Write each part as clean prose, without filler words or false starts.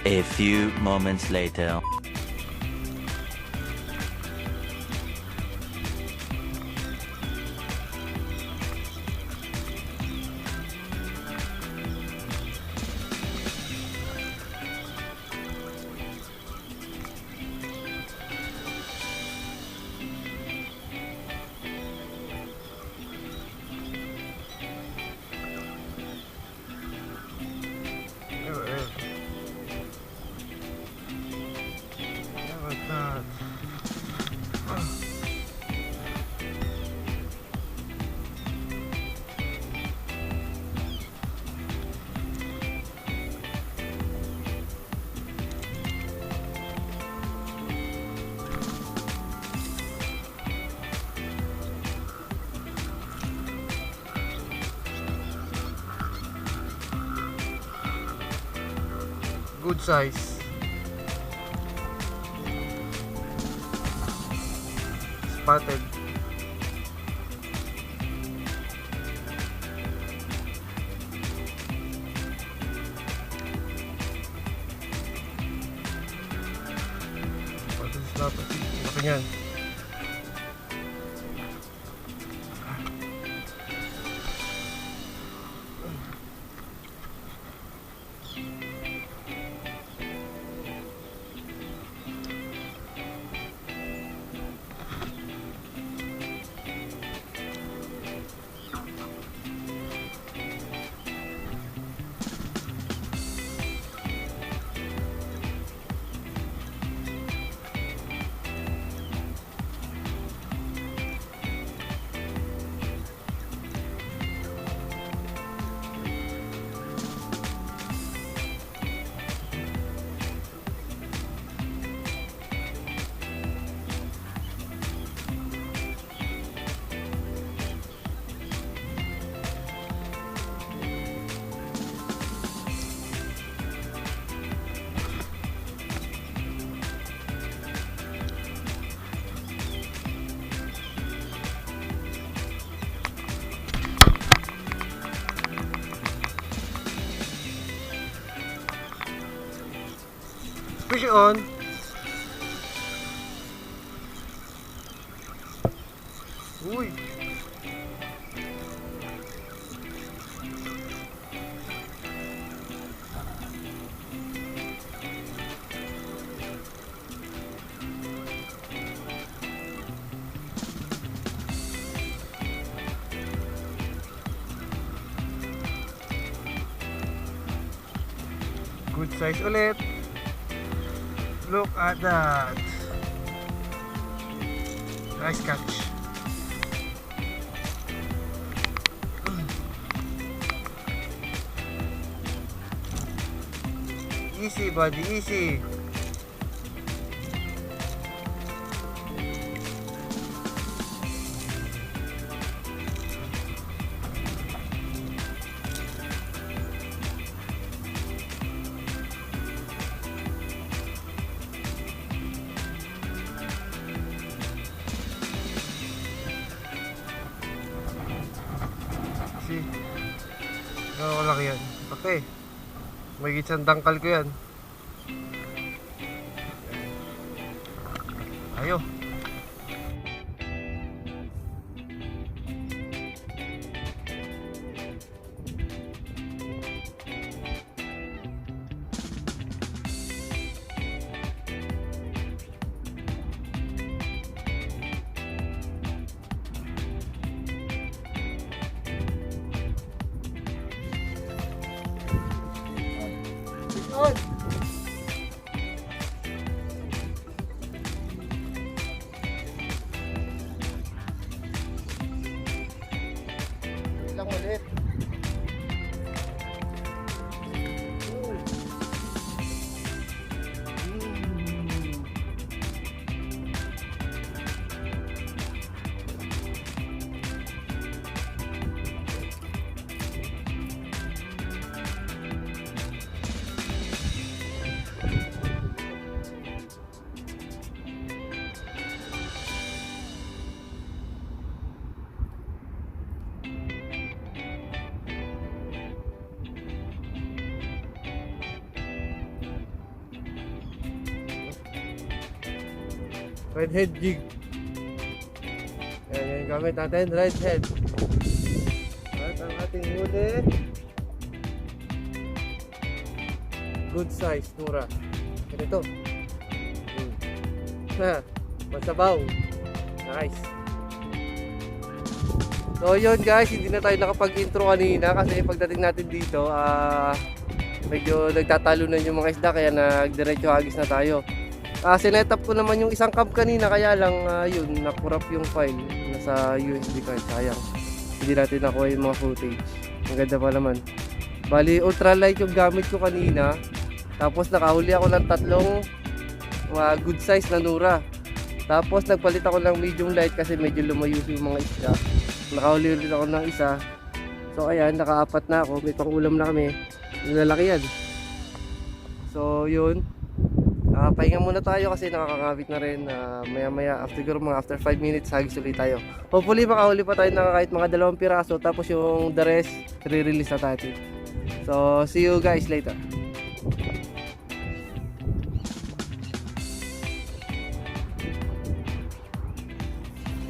A few moments later. Good size. Spotted. Spotted snapper. Laki niyan. Fish on. Uy. Good size ulit. Look at that. Nice catch. Easy buddy, easy. Oo, laki yan. Okay. May isang dangkal ko yan. Ayo. Redhead jig. Yan yung gamit natin, redhead. At ang ating huli, good size, Nura. Ganito. Masabaw. Nice. So yun guys, hindi na tayo nakapag-intro kanina kasi pagdating natin dito, medyo nagtatalunan yung mga isda kaya nagdiretso hagis na tayo. Sinet-up ko naman yung isang camp kanina kaya lang yun, nakurap yung file. Nasa USB card, sayang. Hindi natin nakuha yung mga footage. Ang ganda pa naman. Bali, ultralight yung gamit ko kanina. Tapos nakahuli ako ng tatlong good size na Nura. Tapos nagpalit ako ng medium light kasi medyo lumayo yung mga isda. Nakahuli ulit ako ng isa. So ayan, nakaapat na ako. May pangulam na kami. Lalaki yan. So yun. Pahinga muna tayo kasi nakakakabit na rin. Maya maya, after 5 minutes, hagis ulit tayo. Hopefully makahuli pa tayo ng kahit mga 2 piraso. Tapos yung the rest, re-release na tayo. So see you guys later.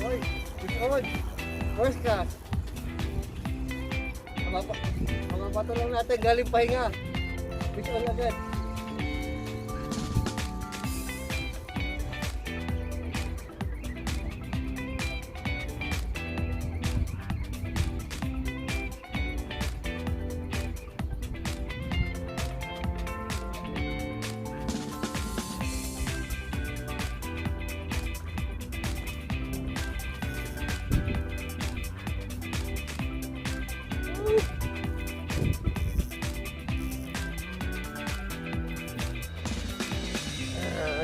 Oy, it's on! First cast. Mga bato lang natin galing pahinga. Fish on agad.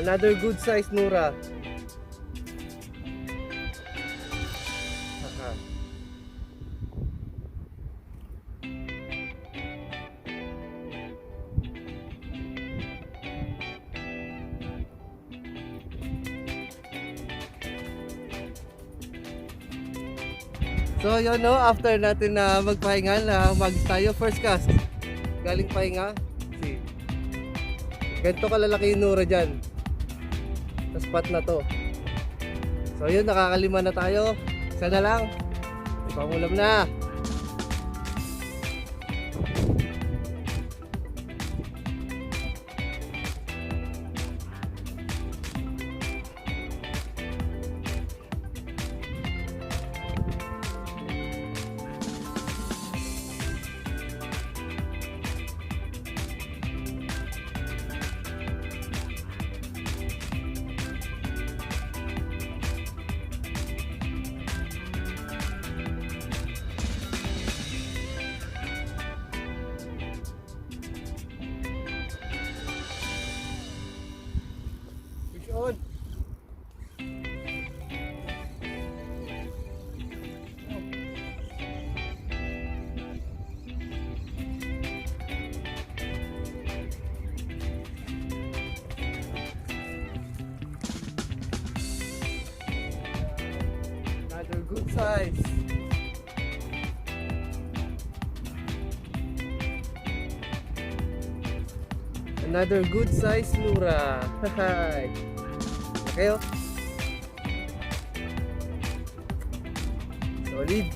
Another good size Nura. So yun no, after natin na magpahinga na magis tayo, first cast. Galing pahinga. See. Ganito kalalaki yung Nura dyan. Sa spot na to. So yun, nakakalima na tayo. Isa na lang. Ipangulam na. On. Another good size. Another good size Nura. Hahay. Kayo. Solid.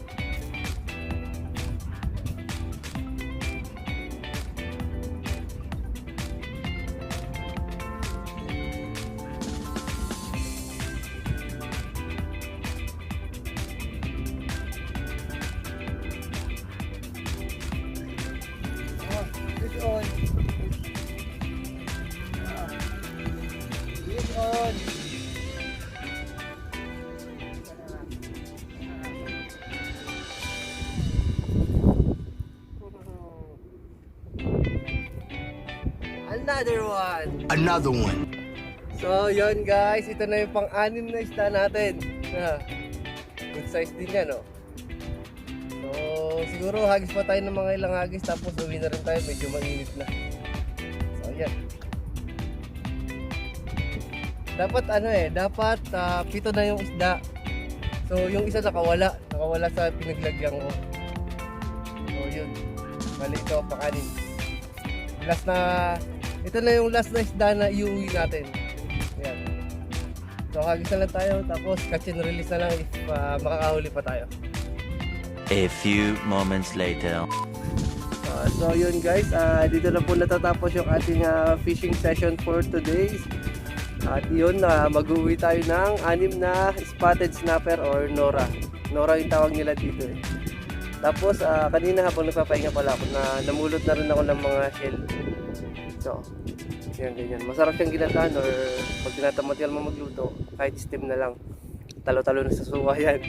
Fish on. Fish on. Another one. So yun guys, ito na yung pang-anim na isda natin. Good size din yan, no? So siguro hagis pa tayo ng mga ilang hagis tapos uwi na rin tayo, medyo mainit na. So yan. Dapat dapat 7 na yung isda. So yung isa nakawala sa pinaglagyan ko. So yun, mali ito pang-anim. Ito na yung last na isda na iuwi natin. Ayan. So hagis na lang tayo, tapos catch and release na lang if makakahuli pa tayo. A few moments later. So yun guys, dito na po natatapos yung ating fishing session for today. At yun, mag-uwi tayo ng 6 na spotted snapper or Nora. Nora yung tawag nila dito eh. Tapos kanina habang nagpapahinga pala ako, namulot na rin ako ng mga shell. So, yan ganyan. Masarap siyang ginatahan or pag tinatamad ka naman magluto, kahit steam na lang. Talo-talo na sa suwa yan.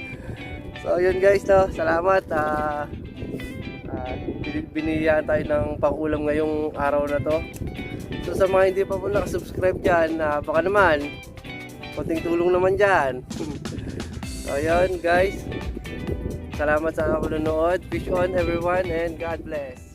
So yun guys, no, salamat. Biniyaan tayo ng pakulam ngayong araw na to. So sa mga hindi pa po nakasubscribe dyan, baka naman konting tulong naman dyan. So yun guys, salamat sa panonood. Fish on everyone and God bless.